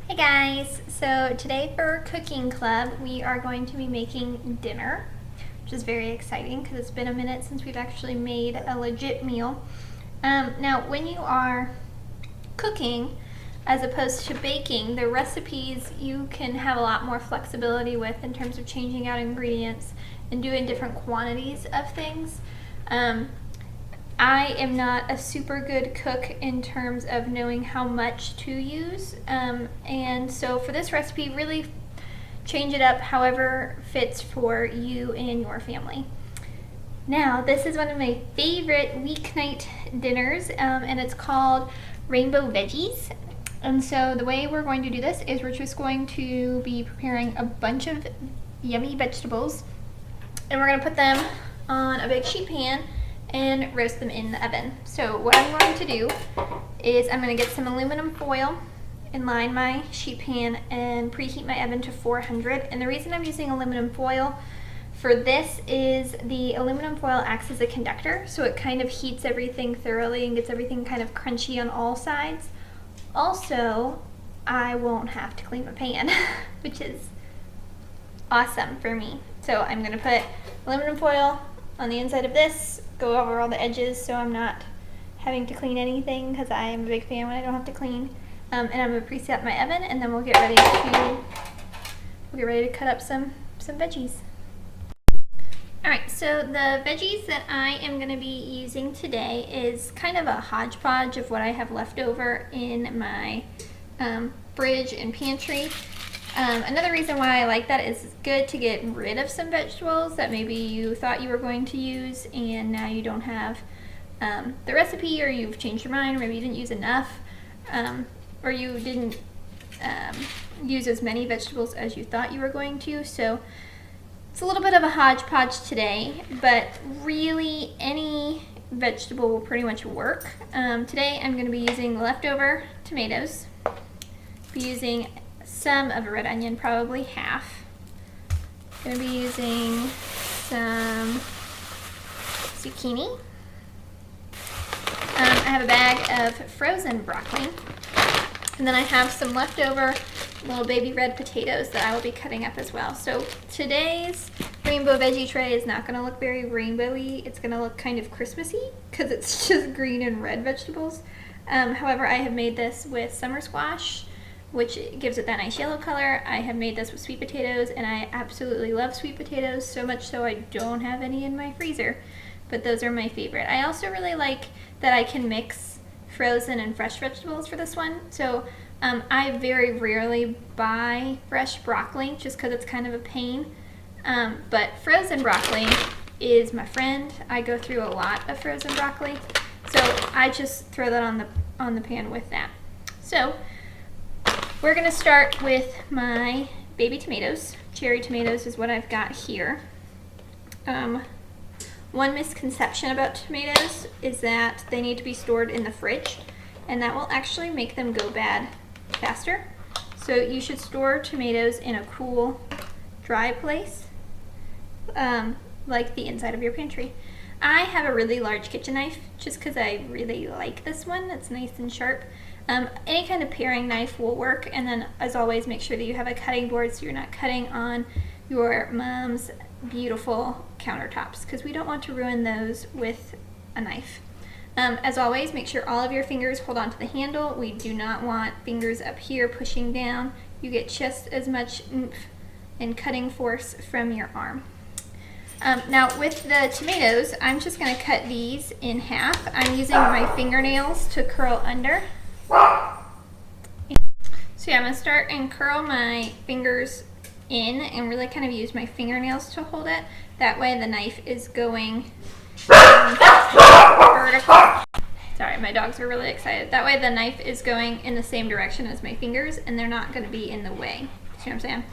Hey guys! So today for Cooking Club we are going to be making dinner, which is very exciting because it's been a minute since we've actually made a legit meal. Now when you are cooking as opposed to baking, the recipes you can have a lot more flexibility with in terms of changing out ingredients and doing different quantities of things. I am not a super good cook in terms of knowing how much to use, and so for this recipe, really change it up however fits for you and your family. Now, this is one of my favorite weeknight dinners, and it's called Rainbow Veggies. And so the way we're going to do this is we're just going to be preparing a bunch of yummy vegetables, and we're going to put them on a big sheet pan and roast them in the oven. So what I'm going to do is I'm going to get some aluminum foil and line my sheet pan and preheat my oven to 400. And the reason I'm using aluminum foil for this is the aluminum foil acts as a conductor, so it kind of heats everything thoroughly and gets everything kind of crunchy on all sides. Also, I won't have to clean my pan, which is awesome for me. So I'm going to put aluminum foil on the inside of this, go over all the edges so I'm not having to clean anything because I am a big fan when I don't have to clean. And I'm going to preset my oven, and then we'll get ready to cut up some veggies. Alright, so the veggies that I am going to be using today is kind of a hodgepodge of what I have left over in my fridge and pantry. Another reason why I like that is it's good to get rid of some vegetables that maybe you thought you were going to use and now you don't have the recipe, or you've changed your mind, or maybe you didn't use enough, or you didn't use as many vegetables as you thought you were going to. So it's a little bit of a hodgepodge today, but really any vegetable will pretty much work. Today I'm going to be using leftover tomatoes, be using some of a red onion, probably half. I'm going to be using some zucchini. I have a bag of frozen broccoli, and then I have some leftover little baby red potatoes that I will be cutting up as well. So today's rainbow veggie tray is not going to look very rainbowy. It's going to look kind of Christmassy because it's just green and red vegetables. However, I have made this with summer squash, which gives it that nice yellow color. I have made this with sweet potatoes, and I absolutely love sweet potatoes, so much so I don't have any in my freezer, but those are my favorite. I also really like that I can mix frozen and fresh vegetables for this one. So I very rarely buy fresh broccoli just because it's kind of a pain, but frozen broccoli is my friend. I go through a lot of frozen broccoli, so I just throw that on the pan with that. So we're going to start with my baby tomatoes. Cherry tomatoes is what I've got here. One misconception about tomatoes is that they need to be stored in the fridge, and that will actually make them go bad faster. So you should store tomatoes in a cool, dry place, like the inside of your pantry. I have a really large kitchen knife just because I really like this one. It's nice and sharp. Any kind of paring knife will work, and then as always make sure that you have a cutting board so you're not cutting on your mom's beautiful countertops, because we don't want to ruin those with a knife. As always, make sure all of your fingers hold onto the handle. We do not want fingers up here pushing down. You get just as much oomph and cutting force from your arm. Now with the tomatoes, I'm just going to cut these in half. I'm using my fingernails to curl under. So yeah, I'm going to start and curl my fingers in and really kind of use my fingernails to hold it. That way the knife is going vertical. Sorry, my dogs are really excited. That way the knife is going in the same direction as my fingers, and they're not going to be in the way. See what I'm saying?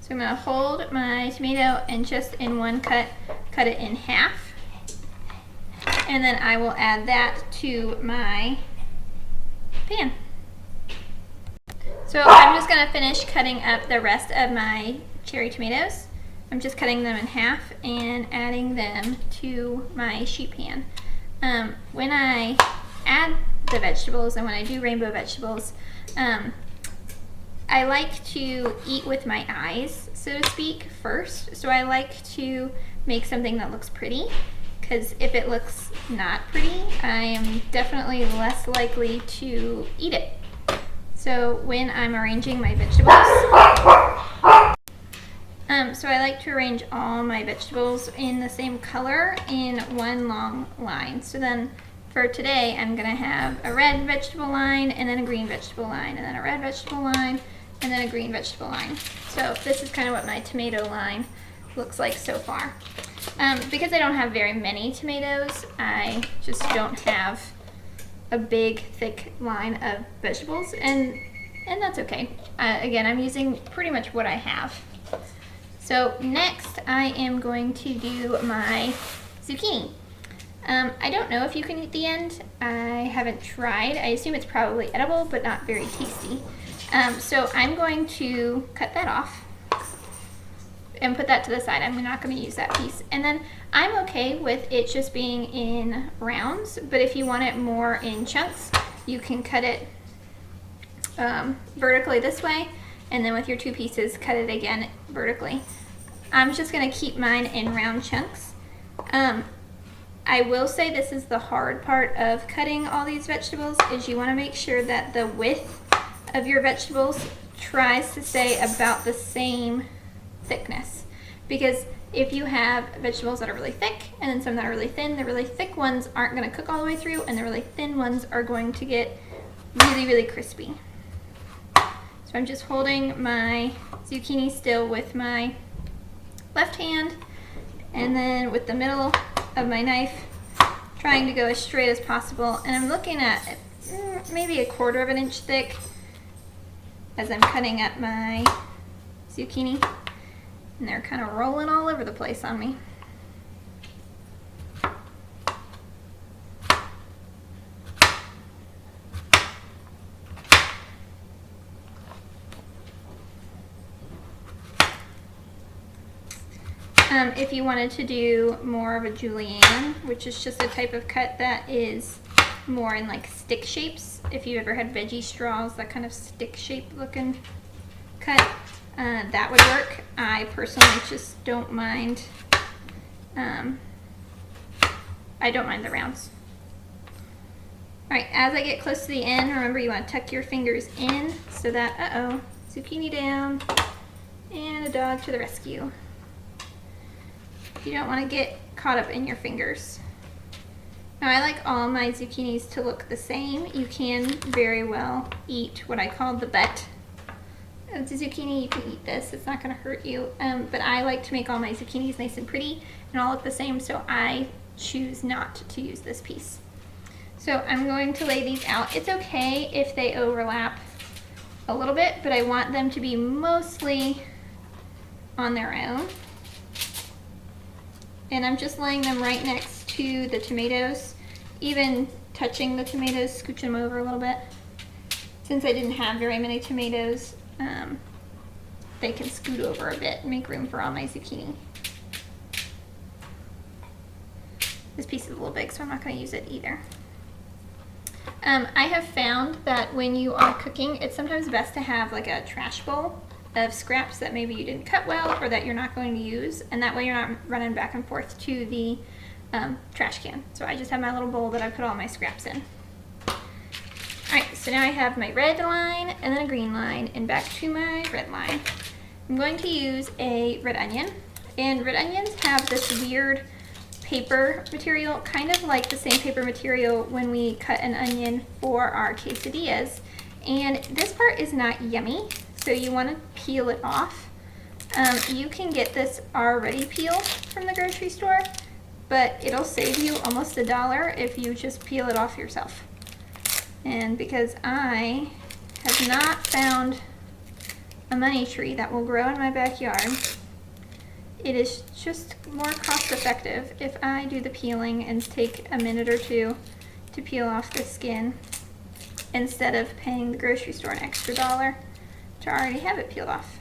So I'm going to hold my tomato and just in one cut it in half. And then I will add that to my pan. So I'm just going to finish cutting up the rest of my cherry tomatoes. I'm just cutting them in half and adding them to my sheet pan. When I add the vegetables and when I do rainbow vegetables, I like to eat with my eyes, so to speak, first. So I like to make something that looks pretty, because if it looks not pretty, I am definitely less likely to eat it. So when I'm arranging my vegetables, so I like to arrange all my vegetables in the same color in one long line. So then for today, I'm gonna have a red vegetable line, and then a green vegetable line, and then a red vegetable line, and then a green vegetable line. So this is kind of what my tomato line looks like so far. Because I don't have very many tomatoes, I just don't have a big, thick line of vegetables, and that's okay. Again, I'm using pretty much what I have. So next, I am going to do my zucchini. I don't know if you can eat the end. I haven't tried. I assume it's probably edible, but not very tasty. So I'm going to cut that off and put that to the side. I'm not going to use that piece. And then I'm okay with it just being in rounds, but if you want it more in chunks, you can cut it vertically this way, and then with your two pieces, cut it again vertically. I'm just going to keep mine in round chunks. I will say this is the hard part of cutting all these vegetables, is you want to make sure that the width of your vegetables tries to stay about the same thickness. Because if you have vegetables that are really thick and then some that are really thin, the really thick ones aren't going to cook all the way through, and the really thin ones are going to get really, really crispy. So I'm just holding my zucchini still with my left hand, and then with the middle of my knife, trying to go as straight as possible. And I'm looking at maybe 1/4 of an inch thick as I'm cutting up my zucchini. And they're kind of rolling all over the place on me. If you wanted to do more of a julienne, which is just a type of cut that is more in like stick shapes, if you've ever had veggie straws, that kind of stick shape looking cut, that would work. I personally just don't mind, I don't mind the rounds. Alright, as I get close to the end, remember you want to tuck your fingers in so that, zucchini down, and a dog to the rescue. You don't want to get caught up in your fingers. Now I like all my zucchinis to look the same. You can very well eat what I call the butt of the zucchini. You can eat this, it's not going to hurt you. But I like to make all my zucchinis nice and pretty and all look the same, so I choose not to use this piece. So I'm going to lay these out. It's okay if they overlap a little bit, but I want them to be mostly on their own. And I'm just laying them right next to the tomatoes, even touching the tomatoes, scooching them over a little bit. Since I didn't have very many tomatoes, they can scoot over a bit and make room for all my zucchini. This piece is a little big, so I'm not going to use it either. I have found that when you are cooking, it's sometimes best to have like a trash bowl of scraps that maybe you didn't cut well or that you're not going to use, and that way you're not running back and forth to the trash can. So I just have my little bowl that I put all my scraps in. Alright, so now I have my red line and then a green line, and back to my red line. I'm going to use a red onion, and red onions have this weird paper material, kind of like the same paper material when we cut an onion for our quesadillas, and this part is not yummy. So you want to peel it off. You can get this already peeled from the grocery store, but it'll save you almost $1 if you just peel it off yourself. And because I have not found a money tree that will grow in my backyard, it is just more cost effective if I do the peeling and take a minute or two to peel off the skin instead of paying the grocery store an extra $1 to already have it peeled off.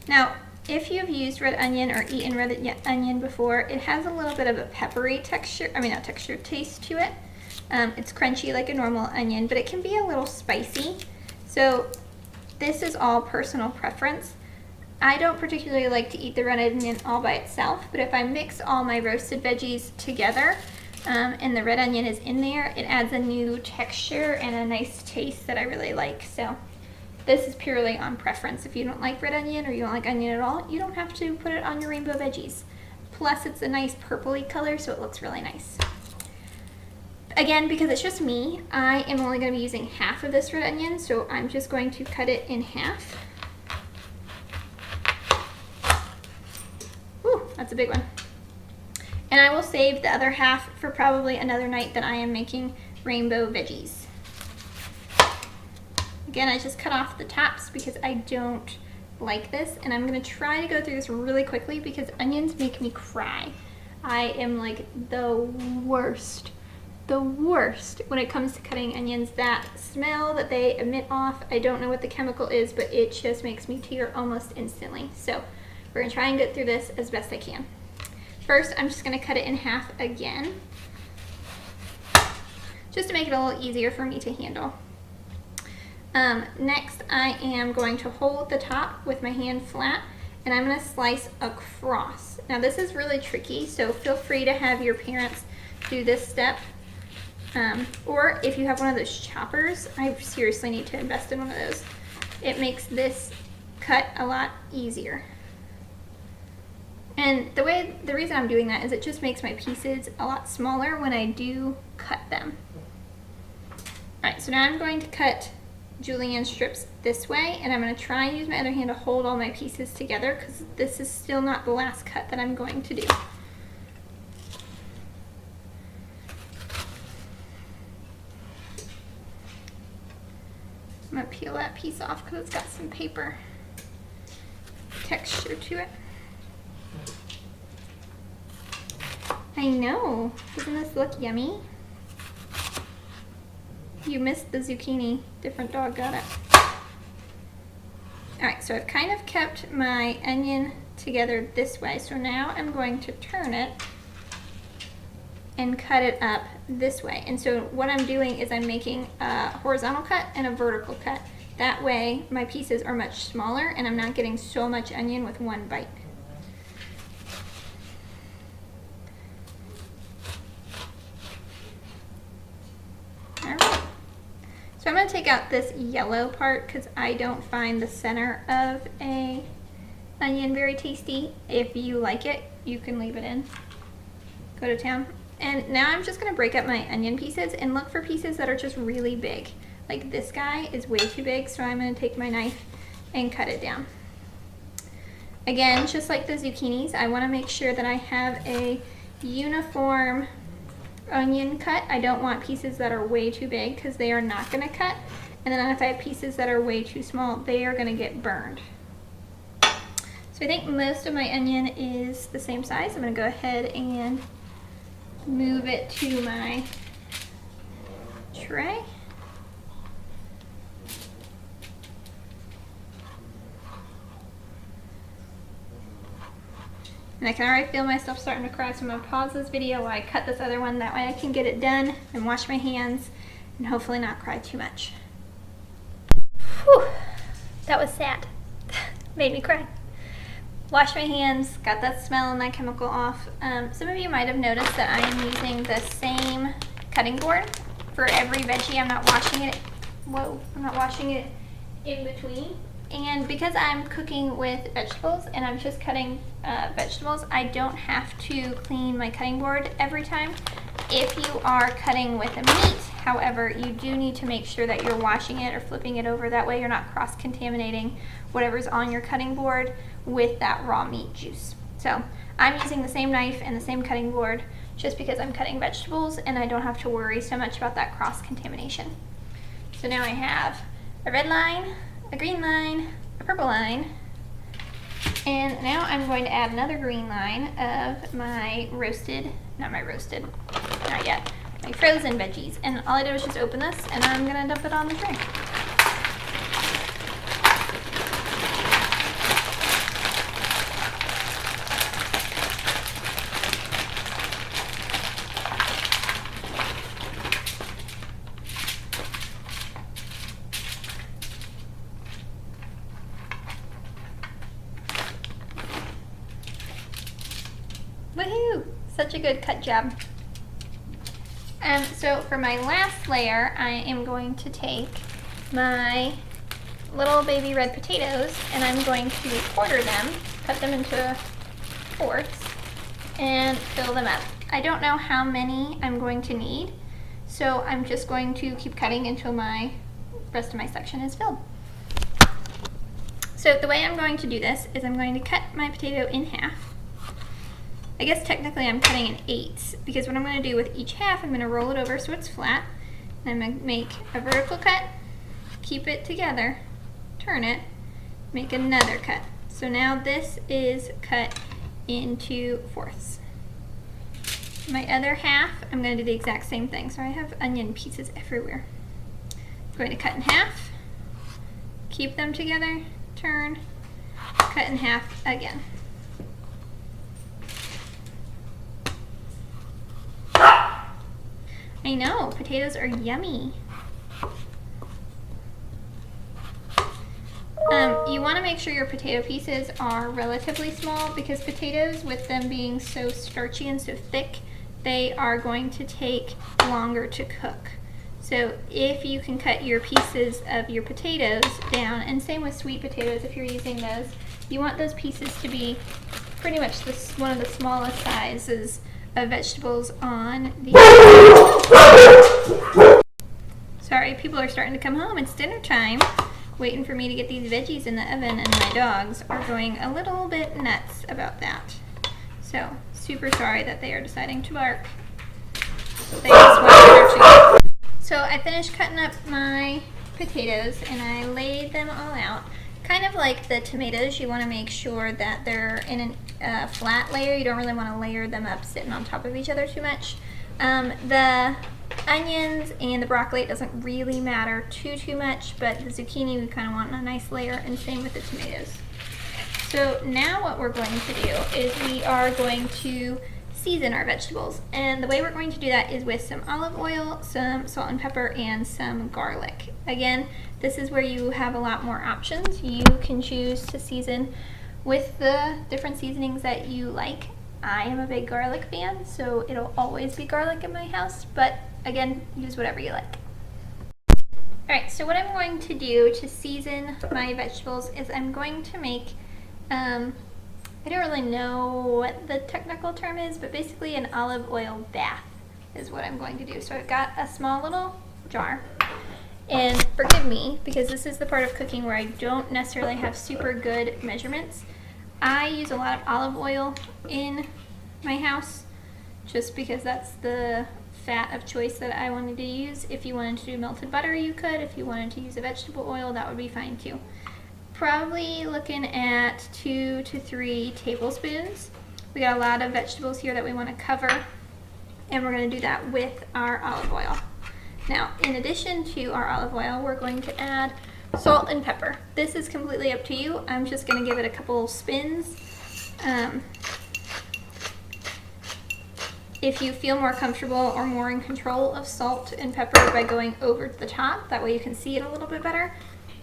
Now, if you've used red onion or eaten red onion before, it has a little bit of a peppery texture, taste to it. It's crunchy like a normal onion, but it can be a little spicy. So this is all personal preference. I don't particularly like to eat the red onion all by itself, but if I mix all my roasted veggies together and the red onion is in there, it adds a new texture and a nice taste that I really like. So this is purely on preference. If you don't like red onion or you don't like onion at all, you don't have to put it on your rainbow veggies. Plus it's a nice purpley color, so it looks really nice. Again, because it's just me, I am only going to be using half of this red onion, so I'm just going to cut it in half. Ooh, that's a big one. And I will save the other half for probably another night that I am making rainbow veggies. Again, I just cut off the tops because I don't like this, and I'm going to try to go through this really quickly because onions make me cry. I am like the worst when it comes to cutting onions. That smell that they emit off, I don't know what the chemical is, but it just makes me tear almost instantly. So we're going to try and get through this as best I can. First, I'm just going to cut it in half again, just to make it a little easier for me to handle. Next, I am going to hold the top with my hand flat, and I'm going to slice across. Now this is really tricky, so feel free to have your parents do this step. Or if you have one of those choppers, I seriously need to invest in one of those. It makes this cut a lot easier. And the reason I'm doing that is it just makes my pieces a lot smaller when I do cut them. Alright, so now I'm going to cut julienne strips this way, and I'm going to try and use my other hand to hold all my pieces together because this is still not the last cut that I'm going to do. I'm going to peel that piece off because it's got some paper texture to it. I know. Doesn't this look yummy? You missed the zucchini. Different dog got it. Alright, so I've kind of kept my onion together this way. So now I'm going to turn it and cut it up this way. And so what I'm doing is I'm making a horizontal cut and a vertical cut. That way my pieces are much smaller and I'm not getting so much onion with one bite. Alright. So I'm going to take out this yellow part because I don't find the center of a onion very tasty. If you like it, you can leave it in. Go to town. And now I'm just going to break up my onion pieces and look for pieces that are just really big. Like this guy is way too big, so I'm going to take my knife and cut it down. Again, just like the zucchinis, I want to make sure that I have a uniform onion cut. I don't want pieces that are way too big because they are not going to cut. And then if I have pieces that are way too small, they are going to get burned. So I think most of my onion is the same size. I'm going to go ahead and move it to my tray. And I can already feel myself starting to cry, so I'm going to pause this video while I cut this other one. That way I can get it done and wash my hands and hopefully not cry too much. Whew, that was sad. Made me cry. Wash my hands, got that smell and that chemical off. Some of you might have noticed that I am using the same cutting board for every veggie. I'm not washing it. Whoa, I'm not washing it in between. And because I'm cooking with vegetables and I'm just cutting vegetables, I don't have to clean my cutting board every time. If you are cutting with a meat, however, you do need to make sure that you're washing it or flipping it over. That way you're not cross-contaminating whatever's on your cutting board with that raw meat juice. So I'm using the same knife and the same cutting board just because I'm cutting vegetables and I don't have to worry so much about that cross-contamination. So now I have a red line, a green line, a purple line, and now I'm going to add another green line of my not yet, my frozen veggies. And all I did was just open this and I'm gonna dump it on the tray. Such a good cut job. So for my last layer, I am going to take my little baby red potatoes and I'm going to quarter them, cut them into fourths, and fill them up. I don't know how many I'm going to need, so I'm just going to keep cutting until my rest of my section is filled. So the way I'm going to do this is I'm going to cut my potato in half. I guess technically I'm cutting in eighths, because what I'm going to do with each half, I'm going to roll it over so it's flat, and I'm going to make a vertical cut, keep it together, turn it, make another cut. So now this is cut into fourths. My other half, I'm going to do the exact same thing. So I have onion pieces everywhere. I'm going to cut in half, keep them together, turn, cut in half again. I know, potatoes are yummy. You want to make sure your potato pieces are relatively small, because potatoes, with them being so starchy and so thick, they are going to take longer to cook. So if you can cut your pieces of your potatoes down, and same with sweet potatoes if you're using those, you want those pieces to be pretty much one of the smallest sizes of vegetables on the... Sorry, people are starting to come home. It's dinner time. Waiting for me to get these veggies in the oven, and my dogs are going a little bit nuts about that. So, super sorry that they are deciding to bark. They just want their treat. So I finished cutting up my potatoes and I laid them all out. Kind of like the tomatoes, you want to make sure that they're in a flat layer. You don't really want to layer them up sitting on top of each other too much. The onions and the broccoli, it doesn't really matter too much, but the zucchini we kind of want a nice layer, and same with the tomatoes. So now what we're going to do is we are going to season our vegetables, and the way we're going to do that is with some olive oil, some salt and pepper, and some garlic. Again, this is where you have a lot more options. You can choose to season with the different seasonings that you like. I am a big garlic fan, so it'll always be garlic in my house, but again, use whatever you like. Alright, so what I'm going to do to season my vegetables is I'm going to make, I don't really know what the technical term is, but basically an olive oil bath is what I'm going to do. So I've got a small little jar, and forgive me because this is the part of cooking where I don't necessarily have super good measurements. I use a lot of olive oil in my house just because that's the fat of choice that I wanted to use. If you wanted to do melted butter, you could. If you wanted to use a vegetable oil, that would be fine too. Probably looking at 2 to 3 tablespoons. We got a lot of vegetables here that we want to cover, and we're going to do that with our olive oil. Now, in addition to our olive oil, we're going to add salt and pepper. This is completely up to you. I'm just going to give it a couple spins. If you feel more comfortable or more in control of salt and pepper by going over the top, that way you can see it a little bit better,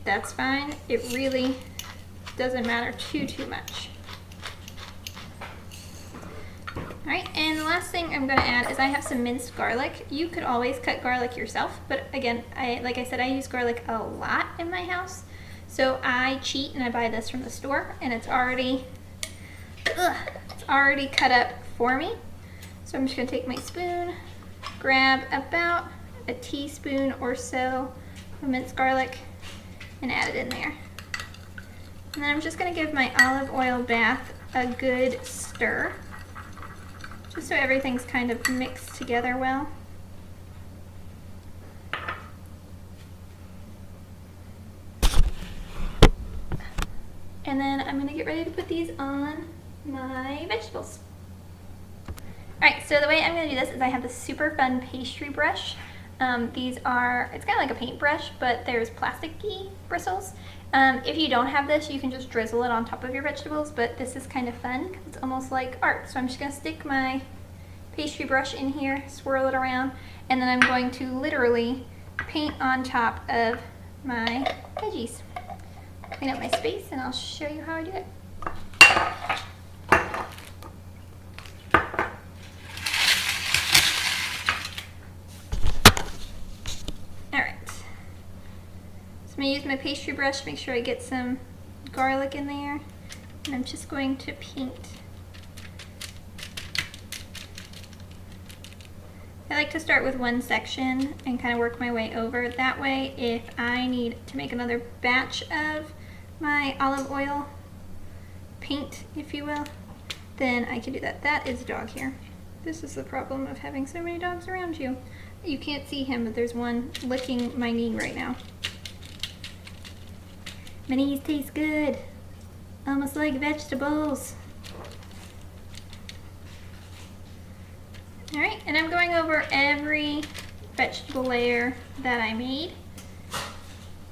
that's fine. It really doesn't matter too much. Alright, and the last thing I'm going to add is I have some minced garlic. You could always cut garlic yourself, but again, like I said, I use garlic a lot in my house. So I cheat and I buy this from the store, and it's already cut up for me. So I'm just going to take my spoon, grab about a teaspoon or so of minced garlic, and add it in there. And then I'm just going to give my olive oil bath a good stir, just so everything's kind of mixed together well. And then I'm going to get ready to put these on my vegetables. Alright, so the way I'm going to do this is I have this super fun pastry brush. These are, it's kind of like a paintbrush, but there's plasticky bristles. If you don't have this, you can just drizzle it on top of your vegetables, but this is kind of fun because it's almost like art. So I'm just going to stick my pastry brush in here, swirl it around, and then I'm going to literally paint on top of my veggies. Clean up my space and I'll show you how I do it. So I'm going to use my pastry brush, make sure I get some garlic in there, and I'm just going to paint. I like to start with one section and kind of work my way over. That way, if I need to make another batch of my olive oil paint, if you will, then I can do that. That is a dog here. This is the problem of having so many dogs around you. You can't see him, but there's one licking my knee right now. Minis taste good, almost like vegetables. All right, and I'm going over every vegetable layer that I made,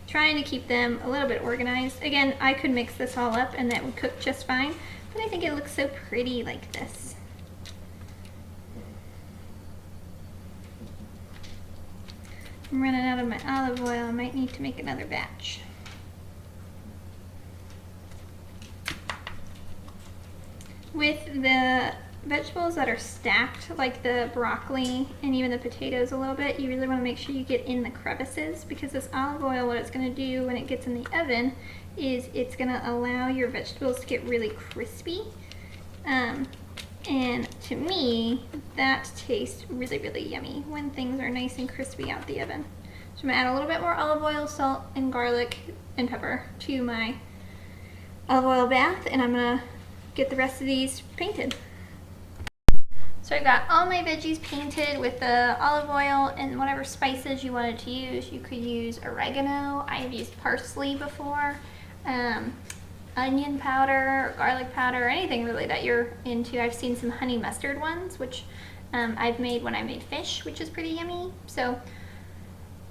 trying to keep them a little bit organized. Again, I could mix this all up and that would cook just fine, but I think it looks so pretty like this. I'm running out of my olive oil. I might need to make another batch. With the vegetables that are stacked, like the broccoli and even the potatoes a little bit, you really want to make sure you get in the crevices, because this olive oil, what it's going to do when it gets in the oven is it's going to allow your vegetables to get really crispy. And to me, that tastes really, really yummy when things are nice and crispy out the oven. So I'm going to add a little bit more olive oil, salt, and garlic and pepper to my olive oil bath, and I'm going to get the rest of these painted. So I got all my veggies painted with the olive oil and whatever spices you wanted to use. You could use oregano. I have used parsley before. Onion powder, garlic powder, anything really that you're into. I've seen some honey mustard ones, which I've made when I made fish, which is pretty yummy. So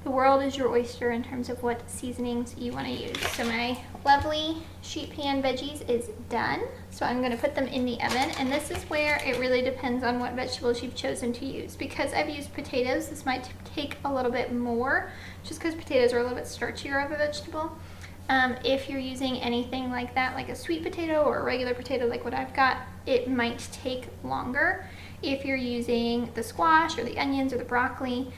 the world is your oyster in terms of what seasonings you want to use. So my lovely sheet pan veggies is done. So I'm going to put them in the oven, and this is where it really depends on what vegetables you've chosen to use. Because I've used potatoes, this might take a little bit more, just because potatoes are a little bit starchier of a vegetable. If you're using anything like that, like a sweet potato or a regular potato like what I've got, it might take longer. If you're using the squash or the onions or the broccoli,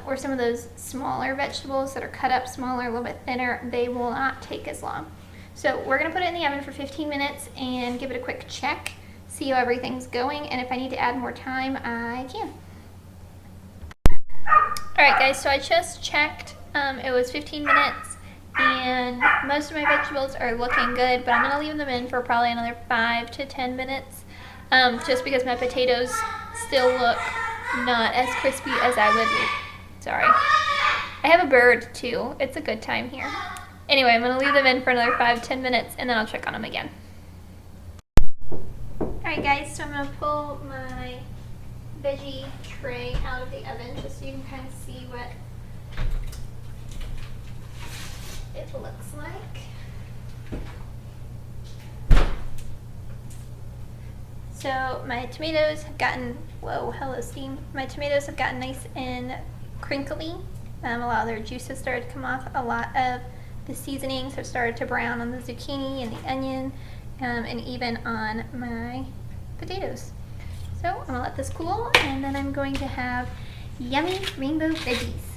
or some of those smaller vegetables that are cut up smaller, a little bit thinner, they will not take as long. So we're going to put it in the oven for 15 minutes and give it a quick check, see how everything's going, and if I need to add more time, I can. Alright guys, so I just checked. It was 15 minutes, and most of my vegetables are looking good, but I'm going to leave them in for probably another 5 to 10 minutes, just because my potatoes still look not as crispy as I would like. Sorry. I have a bird too. It's a good time here. Anyway, I'm going to leave them in for another 5-10 minutes, and then I'll check on them again. Alright guys, so I'm going to pull my veggie tray out of the oven just so you can kind of see what it looks like. So my tomatoes have gotten, whoa, hello steam. My tomatoes have gotten nice and crinkly. A lot of their juice has started to come off. A lot of the seasonings have started to brown on the zucchini and the onion, and even on my potatoes. So I'm gonna let this cool, and then I'm going to have yummy rainbow veggies.